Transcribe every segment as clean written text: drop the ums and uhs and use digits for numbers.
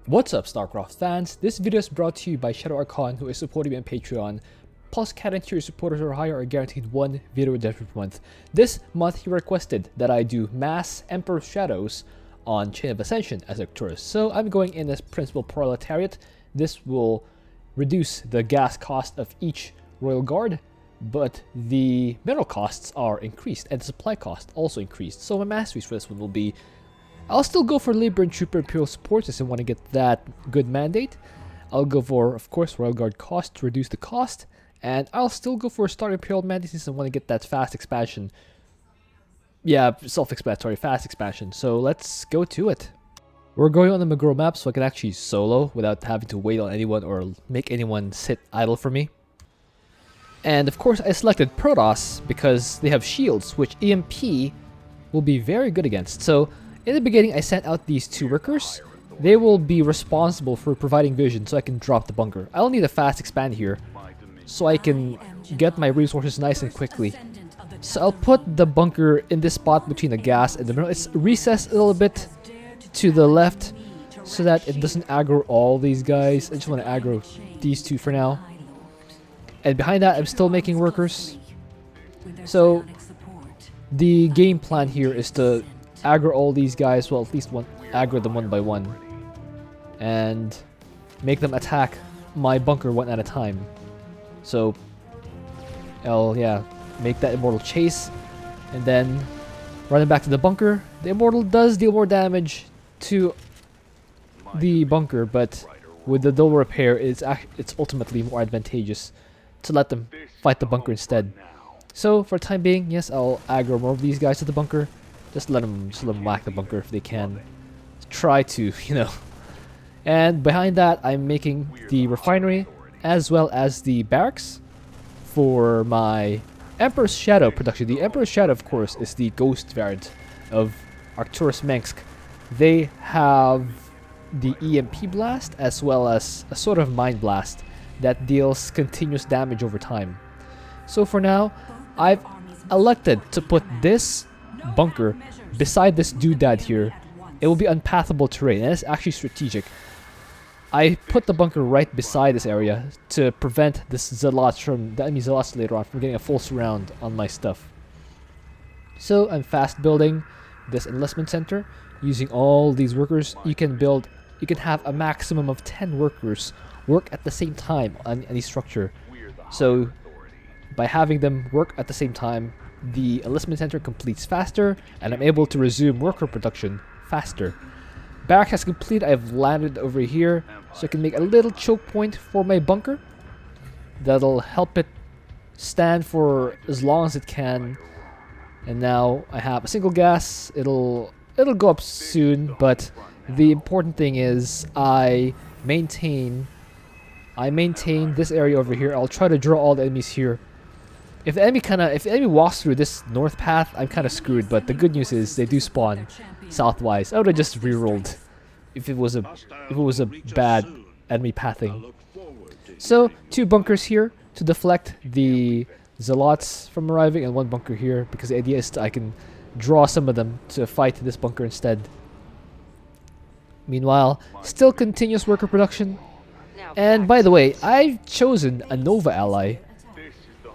What's up, Starcraft fans? This video is brought to you by ShadowArchon, who is supporting me on Patreon. Plus, Cat and Tier supporters or higher are guaranteed one video redemption per month. This month, he requested that I do mass Emperor Shadows on Chain of Ascension as Arcturus. So I'm going in as Principal Proletariat. This will reduce the gas cost of each Royal Guard, but the mineral costs are increased and the supply cost also increased. So my masteries for this one will be, I'll still go for Labor and Trooper Imperial support since I want to get that good mandate. I'll go for, of course, Royal Guard cost to reduce the cost. And I'll still go for a Star Imperial mandate since I want to get that fast expansion. Yeah, self-explanatory, fast expansion. So let's go to it. We're going on the Magro map so I can actually solo without having to wait on anyone or make anyone sit idle for me. And of course I selected Protoss because they have shields, which EMP will be very good against. So in the beginning, I sent out these two workers. They will be responsible for providing vision so I can drop the bunker. I'll need a fast expand here so I can get my resources nice and quickly. So I'll put the bunker in this spot between the gas and the mineral. It's recessed a little bit to the left so that it doesn't aggro all these guys. I just want to aggro these two for now. And behind that, I'm still making workers. So the game plan here is to aggro all these guys, well, at least aggro them one by one, and make them attack my bunker one at a time. So I'll make that Immortal chase and then run it back to the bunker. The Immortal does deal more damage to the bunker, but with the double repair, it's ultimately more advantageous to let them fight the bunker instead. So for the time being, yes, I'll aggro more of these guys to the bunker. Just let them whack the bunker if they can. Try to, And behind that, I'm making the refinery as well as the barracks for my Emperor's Shadow production. The Emperor's Shadow, of course, is the ghost variant of Arcturus Mengsk. They have the EMP blast as well as a sort of mind blast that deals continuous damage over time. So for now, I've elected to put this bunker beside this doodad here. It will be unpathable terrain, and it's actually strategic. I put the bunker right beside this area to prevent this zealots from the enemy zealots later on from getting a full surround on my stuff. So I'm fast building this enlistment center using all these workers. You can have a maximum of 10 workers work at the same time on any structure. So by having them work at the same time, the enlistment center completes faster, and I'm able to resume worker production faster. Barrack has complete. I've landed over here, so I can make a little choke point for my bunker. That'll help it stand for as long as it can. And now I have a single gas. It'll go up soon, but the important thing is I maintain this area over here. I'll try to draw all the enemies here. If the enemy walks through this north path, I'm kind of screwed. But the good news is they do spawn southwise. I would have just rerolled if it was a bad enemy pathing. So 2 bunkers here to deflect the zealots from arriving, and 1 bunker here because the idea is I can draw some of them to fight this bunker instead. Meanwhile, still continuous worker production. And by the way, I've chosen a Nova ally.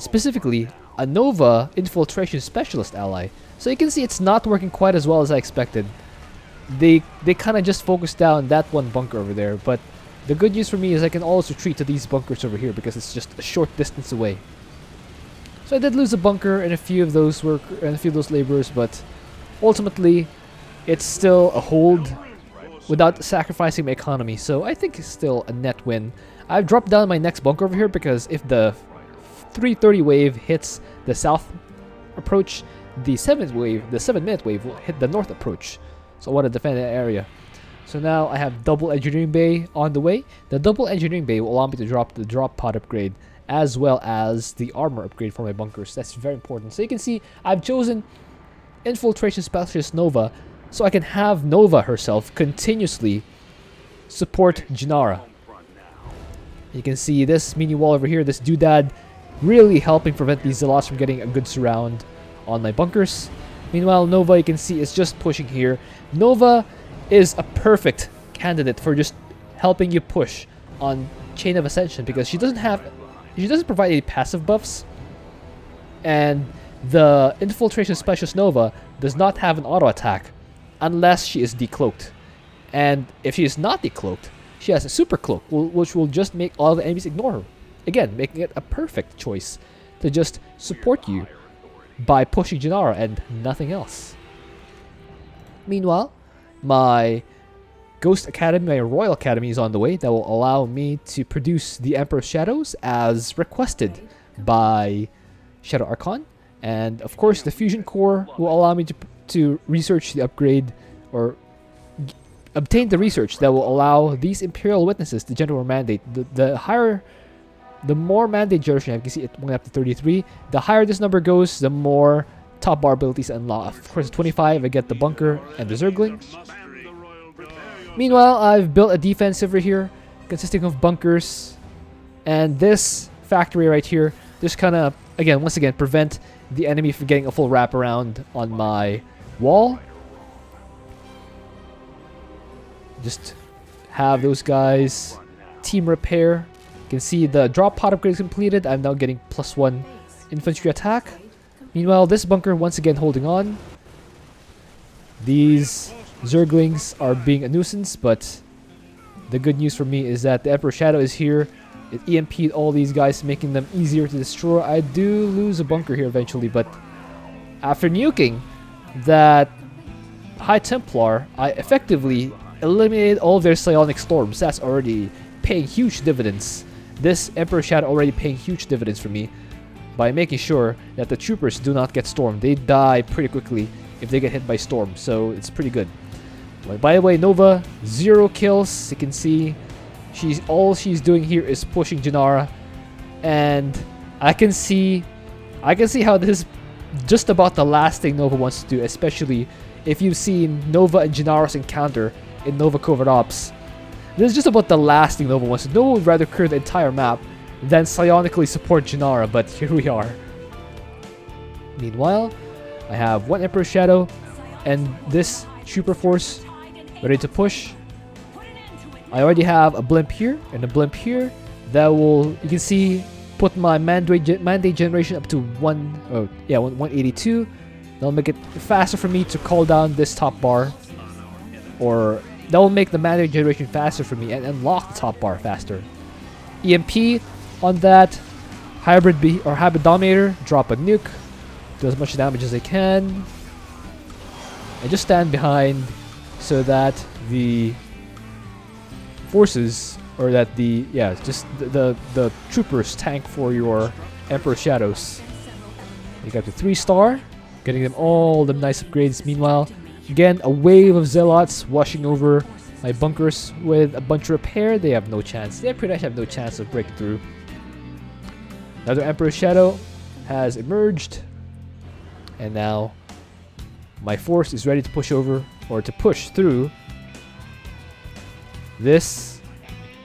Specifically, a Nova Infiltration Specialist ally. So you can see it's not working quite as well as I expected. They kind of just focused down that one bunker over there, but the good news for me is I can always retreat to these bunkers over here because it's just a short distance away. So I did lose a bunker and a few of those laborers, but ultimately it's still a hold without sacrificing my economy. So I think it's still a net win. I've dropped down my next bunker over here because if the 330 wave hits the south approach, the 7-minute wave will hit the north approach. So I want to defend that area. So now I have double engineering bay on the way. The double engineering bay will allow me to drop the drop pod upgrade as well as the armor upgrade for my bunkers. That's very important. So you can see I've chosen Infiltration Specialist Nova so I can have Nova herself continuously support Jinara. You can see this mini wall over here, this doodad, really helping prevent these zealots from getting a good surround on my bunkers. Meanwhile, Nova, you can see, is just pushing here. Nova is a perfect candidate for just helping you push on Chain of Ascension, because she doesn't provide any passive buffs, and the Infiltration Specialist Nova does not have an auto attack unless she is decloaked. And if she is not decloaked, she has a super cloak, which will just make all the enemies ignore her. Again, making it a perfect choice to just support you by pushing Janara and nothing else. Meanwhile, my Ghost Academy, my Royal Academy is on the way that will allow me to produce the Emperor's Shadows as requested by ShadowArchon. And of course, the Fusion Core will allow me to research the upgrade, or obtain the research that will allow these Imperial Witnesses to generate more mandate. The more mandate generation, you can see it went up to 33. The higher this number goes, the more top bar abilities unlock. Of course, at 25, I get the Bunker and the Zergling. Meanwhile, I've built a defense over here consisting of bunkers, and this factory right here just kind of, once again, prevent the enemy from getting a full wraparound on my wall. Just have those guys team repair. You can see the drop pod upgrade is completed. I'm now getting +1 infantry attack. Meanwhile, this bunker once again holding on. These Zerglings are being a nuisance, but the good news for me is that the Emperor's Shadow is here. It EMP'd all these guys, making them easier to destroy. I do lose a bunker here eventually, but after nuking that High Templar, I effectively eliminated all of their psionic storms. That's already paying huge dividends. This Emperor's Shadow already paying huge dividends for me by making sure that the troopers do not get stormed. They die pretty quickly if they get hit by storm, so it's pretty good. But by the way, Nova, 0 kills. You can see all she's doing here is pushing Janara, and I can see how this is just about the last thing Nova wants to do, especially if you've seen Nova and Janara's encounter in Nova Covert Ops. This is just about the last thing Nova wants to do. Nova would rather clear the entire map than psionically support Janara, but here we are. Meanwhile, I have one Emperor's Shadow and this Trooper Force ready to push. I already have a blimp here and a blimp here that will, you can see, put my mandate generation up to 182. That'll make it faster for me to call down this top bar, or that will make the mandate generation faster for me and unlock the top bar faster. EMP on that hybrid dominator, drop a nuke, do as much damage as I can, and just stand behind so that the forces, or that the troopers tank for your Emperor's Shadows. You got the 3-star, getting them all the nice upgrades. Meanwhile, again, a wave of zealots washing over my bunkers with a bunch of repair. They have no chance. They pretty much have no chance of breaking through. Another Emperor's Shadow has emerged, and now my force is ready to push over, or to push through this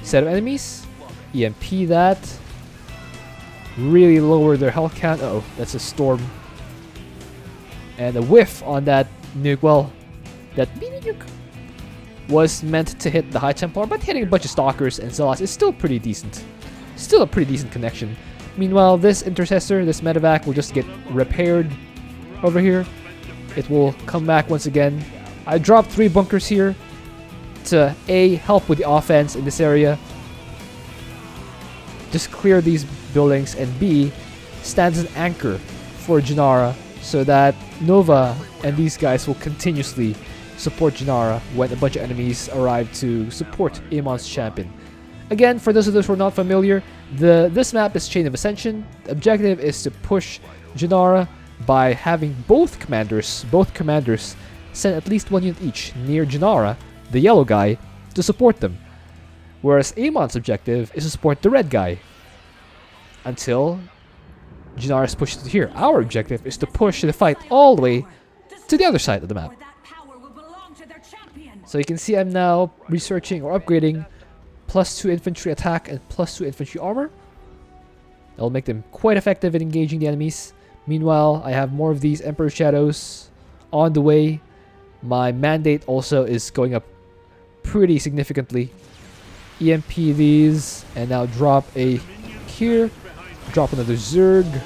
set of enemies. EMP that. Really lower their health count. Uh oh, that's a storm. And a whiff on that nuke. Well, that mini nuke was meant to hit the High Templar, but hitting a bunch of Stalkers and Zealots is still pretty decent. Still a pretty decent connection. Meanwhile, this Intercessor, this medevac, will just get repaired over here. It will come back once again. I dropped 3 bunkers here to A, help with the offense in this area, just clear these buildings, and B, stands as an anchor for Janara so that Nova and these guys will continuously support Janara when a bunch of enemies arrive to support Amon's champion. Again, for those of us who are not familiar, this map is Chain of Ascension. The objective is to push Janara by having both commanders send at least 1 unit each near Janara, the yellow guy, to support them. Whereas Amon's objective is to support the red guy until Janara is pushed to here. Our objective is to push the fight all the way to the other side of the map. So you can see I'm now researching or upgrading +2 infantry attack and +2 infantry armor. That'll make them quite effective in engaging the enemies. Meanwhile, I have more of these Emperor Shadows on the way. My mandate also is going up pretty significantly. EMP these, and now drop a here. Drop another Zerg.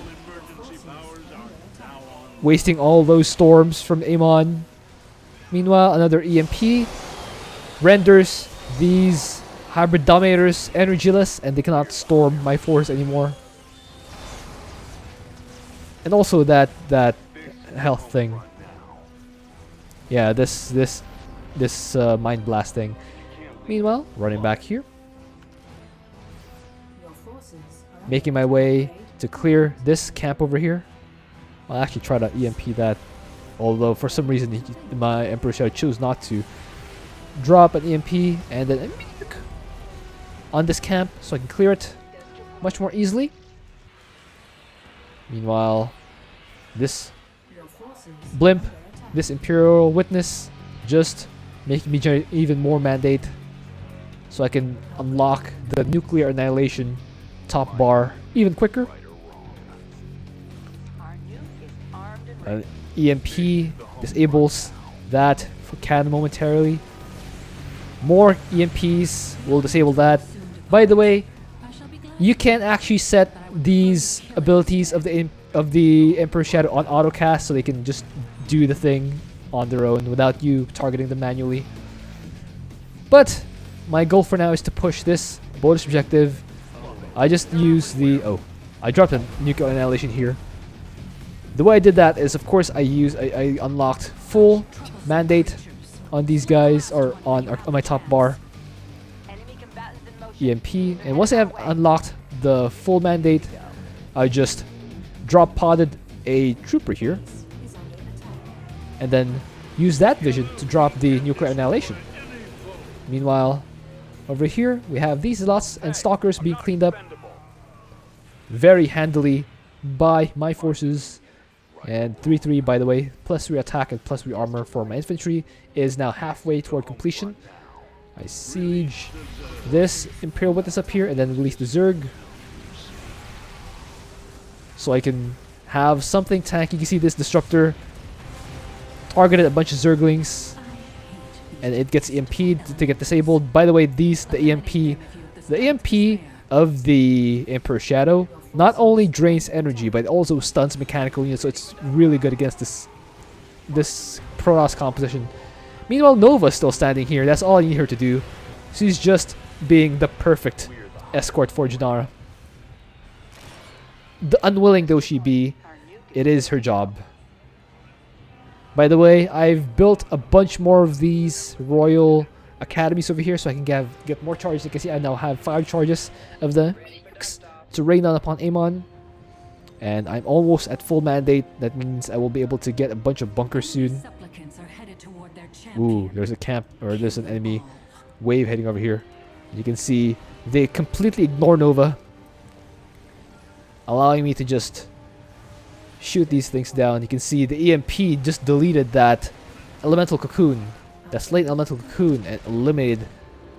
Wasting all those storms from Amon. Meanwhile, another EMP renders these hybrid dominators energyless, and they cannot storm my force anymore. And also that health thing. Yeah, this mind blast thing. Meanwhile, running back here, making my way to clear this camp over here. I'll actually try to EMP that, although for some reason my Emperor Shadow chose not to. Drop an EMP and then a nuke on this camp so I can clear it much more easily. Meanwhile, this blimp, this Imperial Witness, just making me generate even more mandate so I can unlock the nuclear annihilation top bar even quicker. EMP disables that for cannon momentarily. More EMPs will disable that. By the way, you can actually set these abilities of the Emperor Shadow on autocast so they can just do the thing on their own without you targeting them manually. But my goal for now is to push this bonus objective. I just use the I dropped a nuclear annihilation here. The way I did that is, of course, I unlocked full mandate on these guys, or on my top bar. EMP, and once I have unlocked the full mandate, I just drop podded a trooper here, and then use that vision to drop the nuclear annihilation. Meanwhile, over here we have these lots and stalkers being cleaned up very handily by my forces. And 3-3, by the way, +3 attack and +3 armor for my infantry is now halfway toward completion. I siege this Imperial Witness up here and then release the Zerg, so I can have something tanky. You can see this Disruptor targeted a bunch of Zerglings, and it gets EMP'd to get disabled. By the way, the EMP of the Emperor Shadow not only drains energy, but it also stuns mechanical units, so it's really good against this Protoss composition. Meanwhile, Nova's still standing here. That's all I need her to do. She's just being the perfect escort for Janara. Unwilling though she be, it is her job. By the way, I've built a bunch more of these Royal Academies over here so I can get more charges. You can see I now have 5 charges of the to rain down upon Amon, and I'm almost at full mandate. That means I will be able to get a bunch of bunkers soon. Ooh, there's a camp, or there's an enemy wave heading over here. You can see they completely ignore Nova, allowing me to just shoot these things down. You can see the EMP just deleted that elemental cocoon, that slain elemental cocoon, and eliminated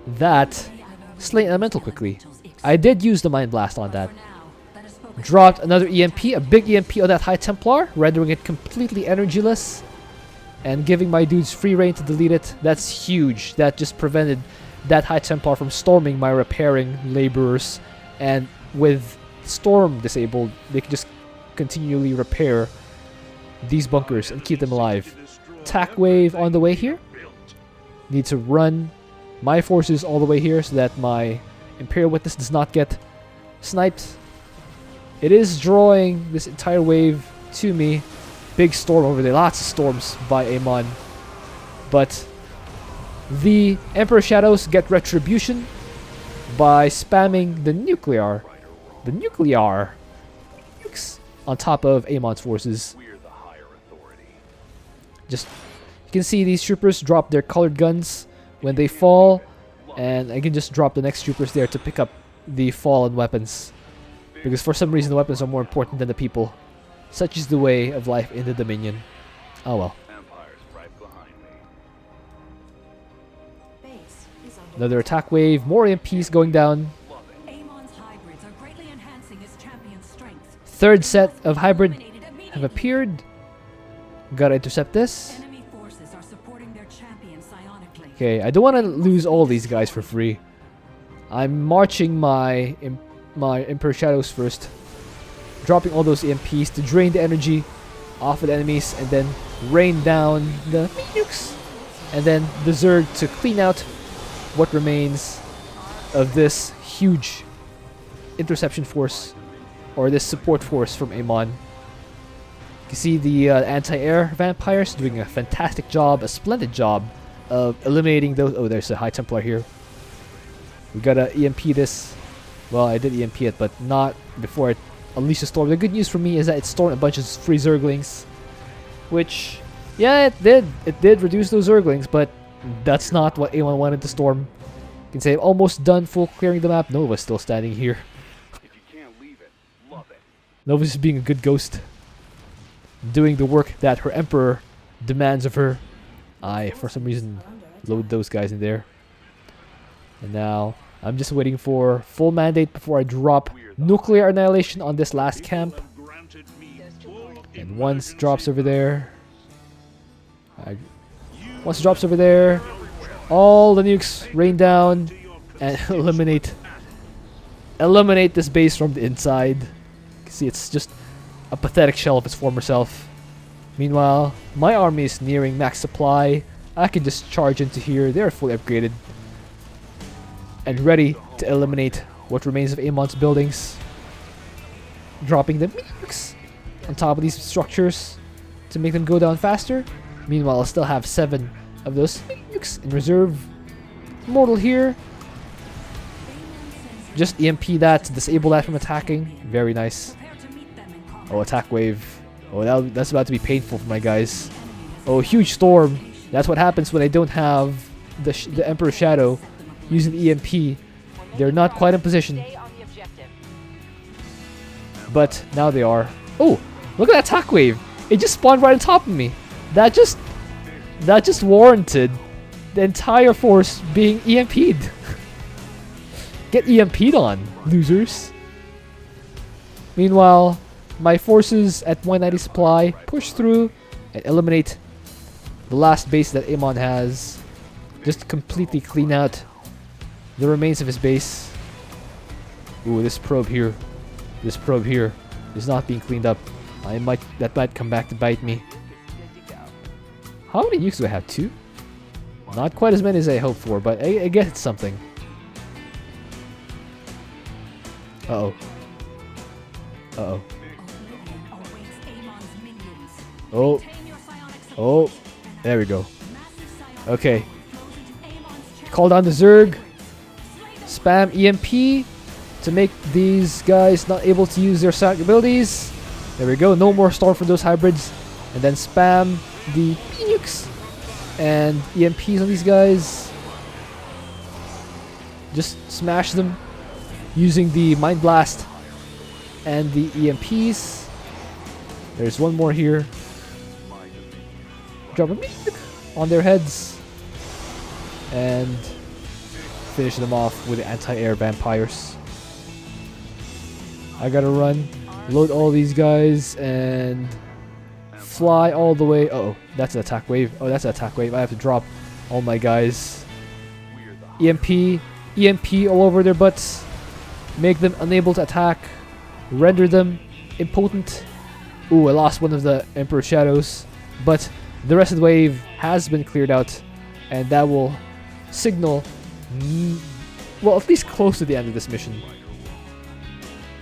that slain elemental quickly. I did use the Mind Blast on that. Dropped another EMP, a big EMP on that High Templar, rendering it completely energyless and giving my dudes free reign to delete it. That's huge. That just prevented that High Templar from storming my repairing laborers, and with Storm disabled, they can just continually repair these bunkers and keep them alive. Attack wave on the way here. Need to run my forces all the way here so that my Imperial Witness does not get sniped. It is drawing this entire wave to me. Big storm over there. Lots of storms by Amon. But the Emperor Shadows get retribution by spamming the nuclear nukes on top of Amon's forces. Just, you can see these troopers drop their colored guns when they fall, and I can just drop the next troopers there to pick up the fallen weapons, because for some reason the weapons are more important than the people. Such is the way of life in the Dominion. Oh well. Another attack wave, more EMPs going down. Third set of hybrid have appeared. Gotta intercept this. Okay, I don't want to lose all these guys for free. I'm marching my Emperor Shadows first, dropping all those EMPs to drain the energy off of the enemies, and then rain down the nukes, and then the Zerg to clean out what remains of this huge interception force, or this support force from Amon. You can see the anti-air vampires doing a fantastic job, a splendid job of eliminating those. Oh, there's a High Templar here. We gotta EMP this. Well, I did EMP it, but not before it unleashed a storm. The good news for me is that it stormed a bunch of free Zerglings, which, yeah, it did. It did reduce those Zerglings, but that's not what Amon wanted to storm. You can say almost done full clearing the map. Nova's still standing here. If you can't leave it, love it. Nova's just being a good ghost, doing the work that her Emperor demands of her. I, for some reason, load those guys in there. And now, I'm just waiting for full mandate before I drop nuclear annihilation on this last camp. And once drops over there, all the nukes rain down and eliminate this base from the inside. You can see it's just a pathetic shell of its former self. Meanwhile, my army is nearing max supply. I can just charge into here. They're fully upgraded and ready to eliminate what remains of Amon's buildings. Dropping the nukes on top of these structures to make them go down faster. Meanwhile, I'll still have 7 of those nukes in reserve. Mortal here. Just EMP that to disable that from attacking. Very nice. Oh, attack wave. Oh, that's about to be painful for my guys. Oh, huge storm. That's what happens when I don't have the Emperor's Shadow using the EMP. They're not quite in position. But now they are. Oh, look at that attack wave. It just spawned right on top of me. That just warranted the entire force being EMP'd. Get EMP'd on, losers. Meanwhile, my forces at 190 supply push through and eliminate the last base that Amon has. Just completely clean out the remains of his base. Ooh, this probe here. This probe here is not being cleaned up. That might come back to bite me. How many nukes do I have? 2? Not quite as many as I hoped for, but I guess it's something. Uh-oh. Uh-oh. Oh. Oh. There we go. Okay. Call down the Zerg. Spam EMP to make these guys not able to use their sack abilities. There we go. No more storm for those hybrids. And then spam the nukes and EMPs on these guys. Just smash them using the Mind Blast and the EMPs. There's one more here. Drop a nuke on their heads and finish them off with the anti-air vampires. I gotta run, load all these guys, and fly all the way. Uh oh, that's an attack wave. Oh, that's an attack wave. I have to drop all my guys. EMP all over their butts. Make them unable to attack. Render them impotent. Ooh, I lost one of the Emperor's Shadows, but the rest of the wave has been cleared out, and that will signal, well, at least close to the end of this mission.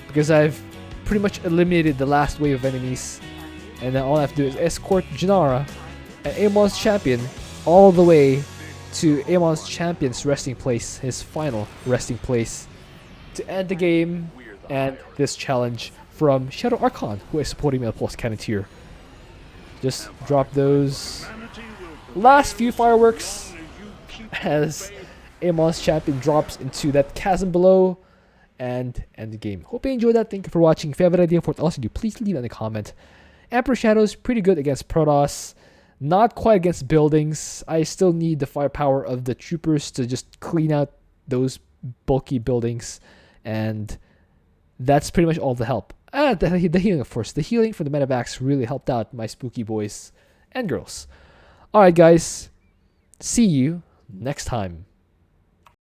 Because I've pretty much eliminated the last wave of enemies, and now all I have to do is escort Janara and Amon's champion all the way to Amon's champion's resting place, his final resting place, to end the game and this challenge from ShadowArchon, who is supporting me on the Pulse Cannon tier. Just drop those last few fireworks as Amon's champion drops into that chasm below and end the game. Hope you enjoyed that. Thank you for watching. If you have an idea for what else to do, please leave it in the comment. Emperor Shadows pretty good against Protoss. Not quite against buildings. I still need the firepower of the troopers to just clean out those bulky buildings. And that's pretty much all the help. The healing, of course. The healing from the medevacs really helped out my spooky boys and girls. Alright, guys. See you next time.